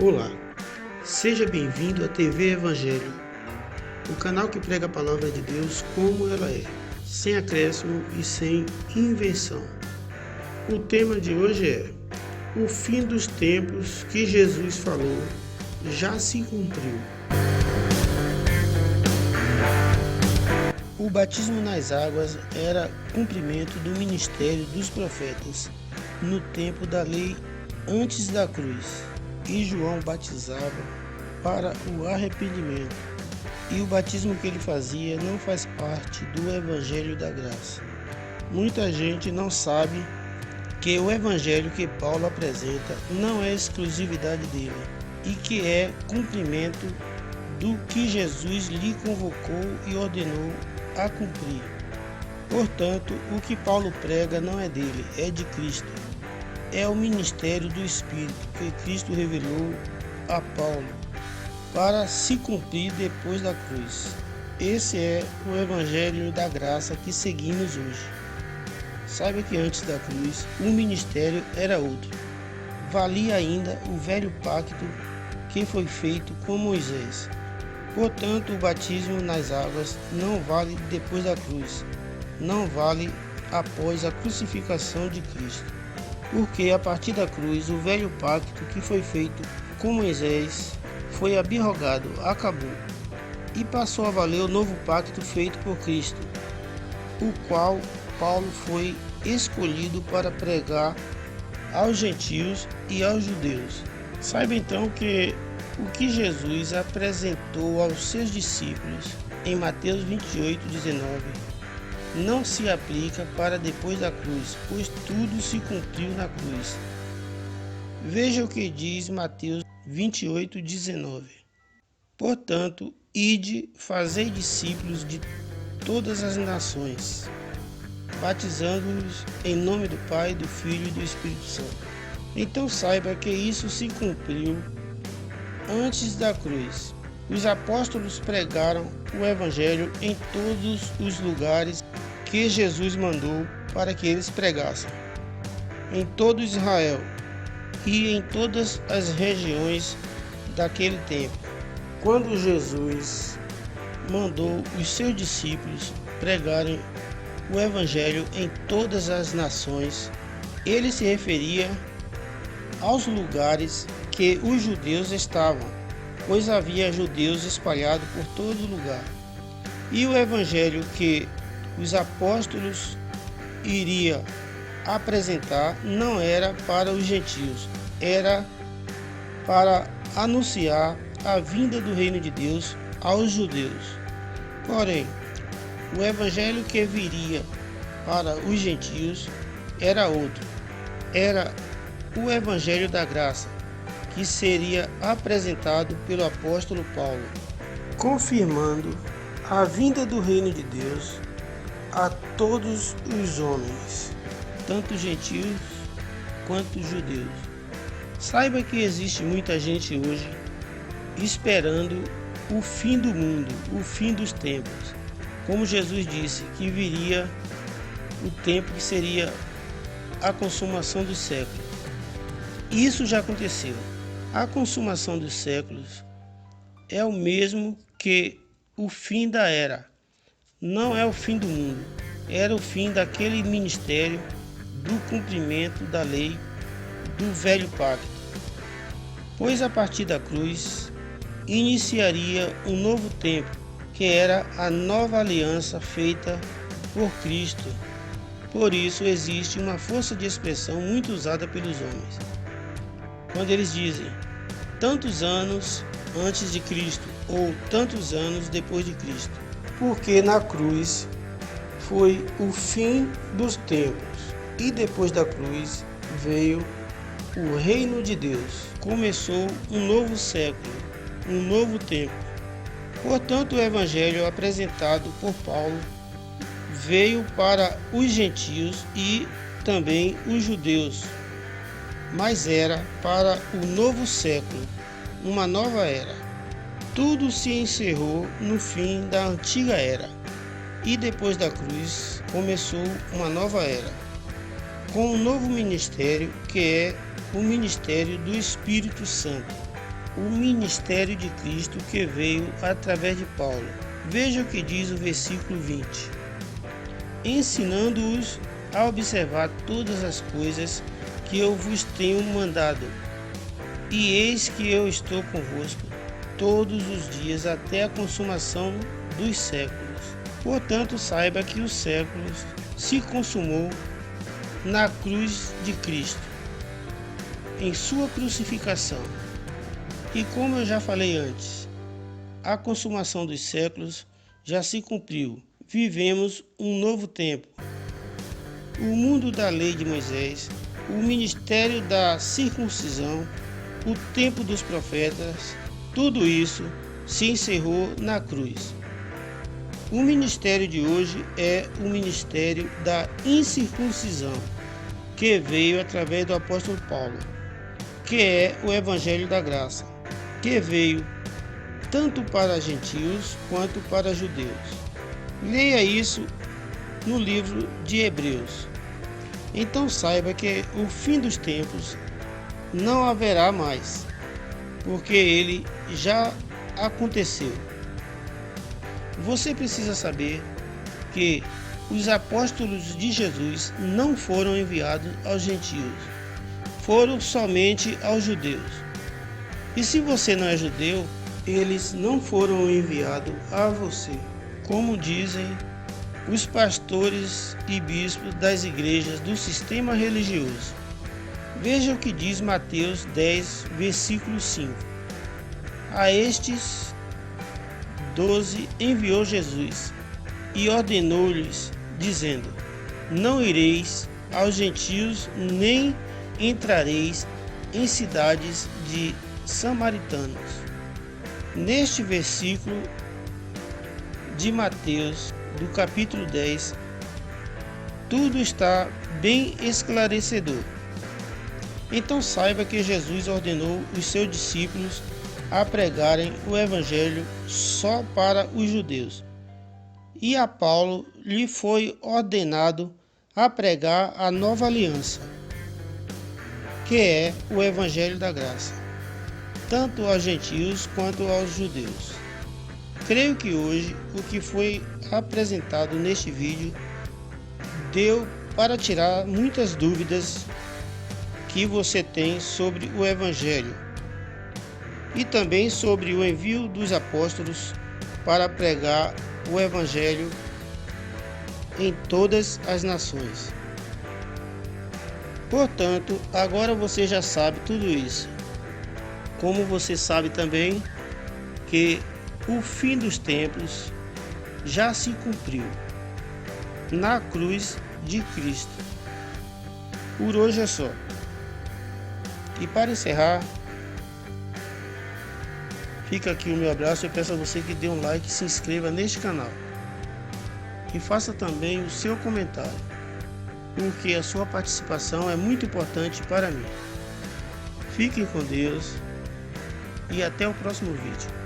Olá, seja bem-vindo à TV Evangelho, o canal que prega a palavra de Deus como ela é, sem acréscimo e sem invenção. O tema de hoje é: o fim dos tempos que Jesus falou já se cumpriu. O batismo nas águas era cumprimento do ministério dos profetas no tempo da lei antes da cruz, e João batizava para o arrependimento, e o batismo que ele fazia não faz parte do Evangelho da Graça. Muita gente não sabe que o Evangelho que Paulo apresenta não é exclusividade dele, e que é cumprimento do que Jesus lhe convocou e ordenou a cumprir. Portanto, o que Paulo prega não é dele, é de Cristo. É o ministério do Espírito que Cristo revelou a Paulo para se cumprir depois da cruz. Esse é o Evangelho da Graça que seguimos hoje. Saiba que antes da cruz, o ministério era outro. Valia ainda o velho pacto que foi feito com Moisés. Portanto, o batismo nas águas não vale depois da cruz, não vale após a crucificação de Cristo. Porque a partir da cruz, o velho pacto que foi feito com Moisés foi abrogado, acabou, e passou a valer o novo pacto feito por Cristo, o qual Paulo foi escolhido para pregar aos gentios e aos judeus. Saiba então que o que Jesus apresentou aos seus discípulos em Mateus 28:19 não se aplica para depois da cruz, pois tudo se cumpriu na cruz. Veja o que diz Mateus 28:19. Portanto, ide, fazei discípulos de todas as nações, batizando-os em nome do Pai, do Filho e do Espírito Santo. Então saiba que isso se cumpriu antes da cruz. Os apóstolos pregaram o Evangelho em todos os lugares que Jesus mandou para que eles pregassem, em todo Israel e em todas as regiões daquele tempo. Quando Jesus mandou os seus discípulos pregarem o Evangelho em todas as nações, ele se referia aos lugares que os judeus estavam, pois havia judeus espalhados por todo lugar. E o Evangelho que os apóstolos iriam apresentar não era para os gentios, era para anunciar a vinda do reino de Deus aos judeus. Porém, o Evangelho que viria para os gentios era outro, era o Evangelho da Graça, que seria apresentado pelo apóstolo Paulo, confirmando a vinda do reino de Deus a todos os homens, tanto gentios quanto judeus. Saiba que existe muita gente hoje esperando o fim do mundo, o fim dos tempos. Como Jesus disse que viria o tempo que seria a consumação dos séculos. Isso já aconteceu. A consumação dos séculos é o mesmo que o fim da era. Não é o fim do mundo, era o fim daquele ministério do cumprimento da lei do velho pacto. Pois a partir da cruz iniciaria um novo tempo, que era a nova aliança feita por Cristo. Por isso existe uma força de expressão muito usada pelos homens, quando eles dizem tantos anos antes de Cristo ou tantos anos depois de Cristo, porque na cruz foi o fim dos tempos e depois da cruz veio o reino de Deus. Começou um novo século, um novo tempo. Portanto, o Evangelho apresentado por Paulo veio para os gentios e também os judeus, mas era para o novo século, uma nova era. Tudo se encerrou no fim da antiga era, e depois da cruz começou uma nova era, com um novo ministério, que é o ministério do Espírito Santo. o ministério de Cristo que veio através de Paulo. Veja o que diz o versículo 20. Ensinando-os a observar todas as coisas que eu vos tenho mandado. E eis que eu estou convosco todos os dias até a consumação dos séculos. Portanto, saiba que os séculos se consumou na cruz de Cristo, em sua crucificação. E como eu já falei antes, a consumação dos séculos já se cumpriu. Vivemos um novo tempo. O mundo da lei de Moisés, o ministério da circuncisão, o tempo dos profetas, tudo isso se encerrou na cruz. O ministério de hoje é o ministério da incircuncisão, que veio através do apóstolo Paulo, que é o Evangelho da Graça, que veio tanto para gentios quanto para judeus. Leia isso no livro de Hebreus. Então saiba que o fim dos tempos não haverá mais, porque ele já aconteceu. Você precisa saber que os apóstolos de Jesus não foram enviados aos gentios, foram somente aos judeus. E se você não é judeu, eles não foram enviados a você, como dizem os pastores e bispos das igrejas do sistema religioso. Veja o que diz Mateus 10, versículo 5. A estes 12 enviou Jesus e ordenou-lhes, dizendo: não ireis aos gentios, nem entrareis em cidades de samaritanos. Neste versículo de Mateus, do capítulo 10, tudo está bem esclarecedor. Então saiba que Jesus ordenou os seus discípulos a pregarem o Evangelho só para os judeus. E a Paulo lhe foi ordenado a pregar a nova aliança, que é o Evangelho da Graça, tanto aos gentios quanto aos judeus. Creio que hoje o que foi apresentado neste vídeo deu para tirar muitas dúvidas que você tem sobre o Evangelho e também sobre o envio dos apóstolos para pregar o Evangelho em todas as nações. Portanto, agora você já sabe tudo isso. Como você sabe também que o fim dos tempos já se cumpriu na cruz de Cristo. Por hoje é só. E para encerrar, fica aqui o meu abraço. Eu peço a você que dê um like e se inscreva neste canal. E faça também o seu comentário, porque a sua participação é muito importante para mim. Fiquem com Deus e até o próximo vídeo.